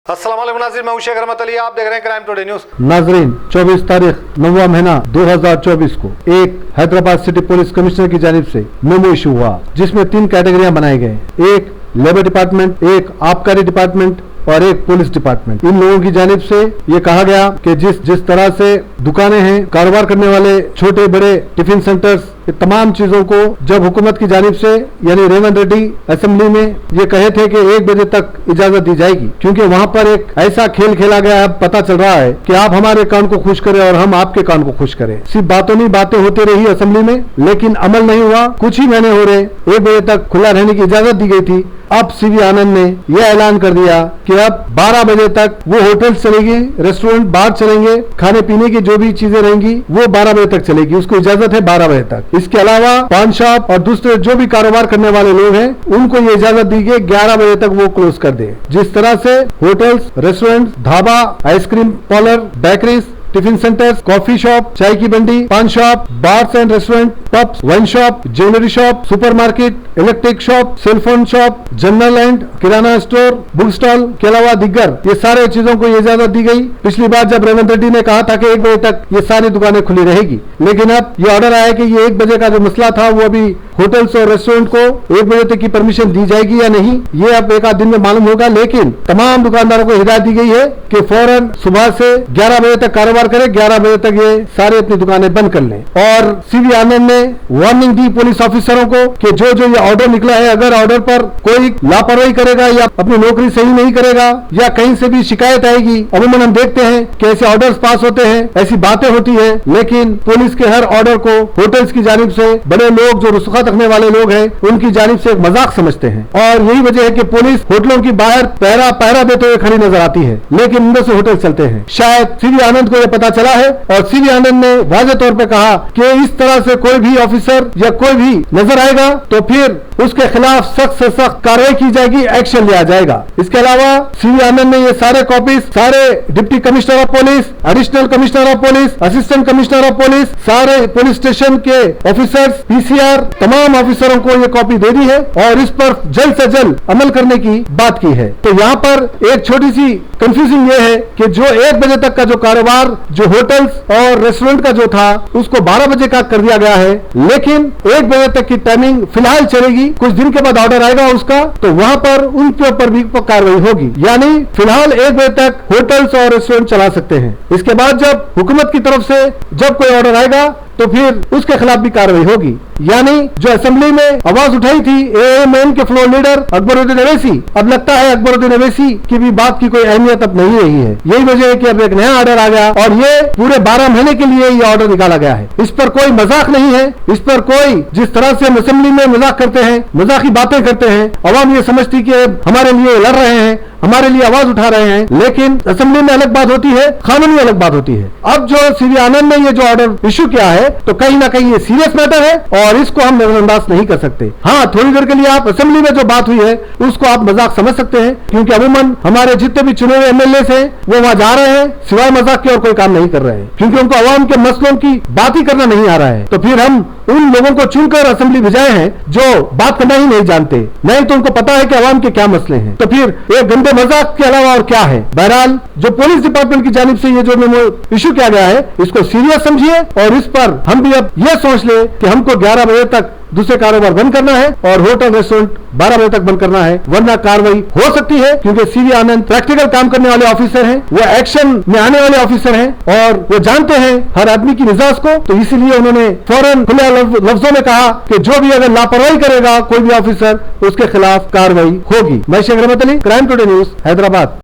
अस्सलाम वालेकुम नाज़रीन, मैं हूं शेख रहमत अली, आप देख रहे हैं क्राइम टुडे न्यूज। नाजरीन, 24 तारीख 9वां महीना 2024 को एक हैदराबाद सिटी पुलिस कमिश्नर की जानिब से मेमो इशू हुआ, जिसमें 3 कैटेगरियां बनाए गए। एक लेबर डिपार्टमेंट, एक आबकारी डिपार्टमेंट और एक पुलिस डिपार्टमेंट। इन लोगों की जानिब से ये कहा गया कि जिस तरह से दुकानें हैं, कारोबार करने वाले छोटे बड़े टिफिन सेंटर्स, तमाम चीजों को जब हुकूमत की जानिब से यानी रेवंत रेड्डी असेंबली में ये कहे थे कि 1 बजे तक इजाजत दी जाएगी, क्योंकि वहां पर एक ऐसा खेल खेला गया है। अब पता चल रहा है कि आप हमारे कान को खुश करें और हम आपके कान को खुश करें। सिर्फ बातों नहीं बातें होती रही असेंबली में, लेकिन अमल नहीं हुआ। कुछ ही महीने हो रहे, 1 बजे तक खुला रहने की इजाजत दी गई थी। अब सीवी आनंद ने यह ऐलान कर दिया कि अब 12 बजे तक वो होटल चलेगी, रेस्टोरेंट बार चलेंगे, खाने पीने की जो भी चीजें रहेंगी वो 12 बजे तक चलेगी। उसको इजाजत है 12 बजे तक। इसके अलावा पान शॉप और दूसरे जो भी कारोबार करने वाले लोग हैं उनको ये इजाजत दी गई 11 बजे तक वो क्लोज कर दे। जिस तरह से hotels, restaurant, dhaba, ice cream parlour, bakeries, tiffin centres, coffee shop, चाय की बंडी, पान shop, bars and restaurant, pubs, wine shop, jewellery shop, supermarket, electric shop, cellphone shop, general and kirana store, book stall के अलावा दिग्गर, ये सारे चीजों को इजाजत दी गई। पिछली बार जब रेवंत रेड्डी ने कहा था कि 1 बजे तक ये सारी दुकानें खुली रहेगी, लेकिन अब ये ऑर्डर आया कि ये 1 बजे का जो मसला था वो अभी होटल्स और रेस्टोरेंट को 1 बजे तक की परमिशन दी जाएगी या नहीं, ये अब 1 आध दिन में मालूम होगा। लेकिन तमाम दुकानदारों को हिदायत दी गई है कि फौरन सुबह से 11 बजे तक कारोबार करें, 11 बजे तक ये सारे अपनी दुकानें बंद कर लें। और सीवी आनंद ने वार्निंग दी पुलिस ऑफिसरों को कि जो जो ये ऑर्डर निकला है, अगर ऑर्डर पर कोई लापरवाही करेगा या अपनी नौकरी सही नहीं करेगा या कहीं से भी शिकायत आएगी। अमूमन हम देखते हैं कि ऐसे ऑर्डर्स पास होते हैं, ऐसी बातें होती है, लेकिन पुलिस के हर ऑर्डर को होटल्स की जानिब से बड़े लोग जो रुसखत रखने वाले लोग हैं उनकी जानिब से एक मजाक समझते हैं। और यही वजह है कि पुलिस होटलों की बाहर पहरा देते हुए खड़ी नजर आती है, लेकिन अंदर से होटल चलते हैं। शायद सीवी आनंद को यह पता चला है और सीवी आनंद ने वाज़ेह तौर पे कहा कि इस तरह से कोई भी ऑफिसर या कोई भी नजर आएगा तो फिर उसके खिलाफ सख्त से सख्त कार्रवाई की जाएगी, एक्शन लिया जाएगा। इसके अलावा सीवी आनंद ने ये सारे कॉपीज सारे deputy commissioner of police, additional commissioner of police, assistant commissioner of police, सारे पुलिस स्टेशन के ऑफिसर्स, पीसीआर, तमाम ऑफिसरों को ये कॉपी दे दी है और इस पर जल्द से जल्द अमल करने की बात की है। तो यहाँ पर एक छोटी सी कंफ्यूजिंग ये है कि जो 1 बजे तक का जो कारोबार जो होटल्स और रेस्टोरेंट का जो था उसको 12 बजे का कर दिया गया है, लेकिन 1 बजे तक की टाइमिंग फिलहाल चलेगी। कुछ दिन के बाद ऑर्डर आएगा उसका, तो वहां पर उनके ऊपर भी कार्रवाई होगी। यानी फिलहाल 1 बजे तक होटल्स और रेस्टोरेंट चला सकते हैं। इसके बाद जब हुकूमत की तरफ से जब कोई ऑर्डर आएगा तो फिर उसके खिलाफ भी कार्रवाई होगी। यानी जो असेंबली में आवाज उठाई थी एएमएन के फ्लोर लीडर अकबरुद्दीन अवैसी, अब लगता है अकबरुद्दीन अवैसी की भी बात की कोई अहमियत अब नहीं रही है। यही वजह है कि अब एक नया ऑर्डर आ गया और ये पूरे 12 महीने के लिए ये ऑर्डर निकाला गया है। इस पर कोई मजाक नहीं है, इस पर कोई जिस तरह से हम असेंबली में मजाक करते हैं, मजाकी बातें करते हैं, अवाम ये समझती कि हमारे लिए लड़ रहे हैं, हमारे लिए आवाज उठा रहे हैं, लेकिन असेंबली में अलग बात होती है, कानून में अलग बात होती है। अब जो सीवी आनंद ने ये जो ऑर्डर इशू किया है तो कहीं ना कहीं ये सीरियस मैटर है और इसको हम नजरअंदाज नहीं कर सकते। हाँ, थोड़ी देर के लिए आप असेंबली में जो बात हुई है उसको आप मजाक समझ सकते हैं, क्योंकि अमूमन हमारे जितने भी चुने हुए एमएलए हैं वो वहां जा रहे हैं, सिवाय मजाक के और कोई काम नहीं कर रहे हैं, क्योंकि उनको अवाम के मसलों की बात ही करना नहीं आ रहा है। तो फिर हम उन लोगों को चुनकर असेंबली भेजाए हैं जो बात करना ही नहीं जानते, नहीं तो उनको पता है कि अवाम के क्या मसले हैं। तो फिर एक गंदे मजाक के अलावा और क्या है। बहरहाल जो पुलिस डिपार्टमेंट की जानिब से ये जो मेमो इशू किया गया है इसको सीरियस समझिए और इस पर हम भी अब ये सोच ले कि हमको 11 बजे तक दूसरे कारोबार बंद करना है और होटल रेस्टोरेंट 12 बजे तक बंद करना है, वरना कार्रवाई हो सकती है। क्योंकि सीवी आनंद प्रैक्टिकल काम करने वाले ऑफिसर हैं, वो एक्शन में आने वाले ऑफिसर हैं और वो जानते हैं हर आदमी की मिजाज को, तो इसीलिए उन्होंने फौरन खुले लफ्जों में कहा कि जो भी अगर लापरवाही करेगा कोई भी ऑफिसर उसके खिलाफ कार्रवाई होगी। मैं शेख रहमत Ali, crime today news, Hyderabad.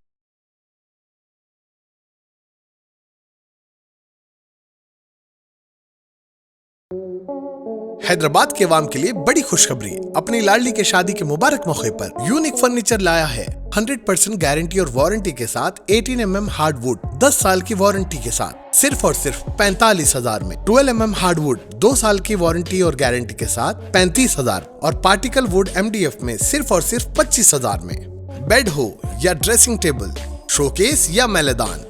Hyderabad के अवाम के लिए बड़ी खुशखबरी, अपनी लाडली के शादी के मुबारक मौके पर यूनिक फर्नीचर लाया है 100% गारंटी और वारंटी के साथ 18 mm हार्डवुड 10 साल की वारंटी के साथ सिर्फ और सिर्फ 45,000 में, 12 mm हार्डवुड 2 साल की वारंटी और गारंटी के साथ 35,000 और पार्टिकल वुड MDF में सिर्फ और सिर्फ 25,000 में। बेड हो या ड्रेसिंग टेबल, शोकेस या मैलेदान,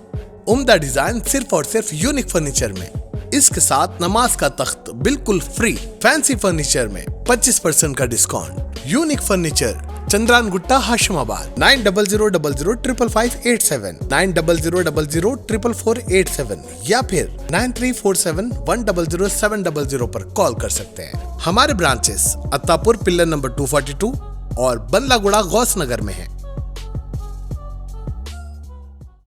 उम्दा डिजाइन सिर्फ और सिर्फ यूनिक फर्नीचर में। इसके साथ नमाज का तख्त बिल्कुल फ्री। फैंसी फर्नीचर में 25% का discount. Unique furniture Chandrayangutta Hashimabad 9000005587 9000004487 या फिर 9347100700 पर कॉल कर सकते हैं। हमारे ब्रांचेस अत्तापुर पिल्लर नंबर 242 और बल्लागुड़ा गौस नगर में है।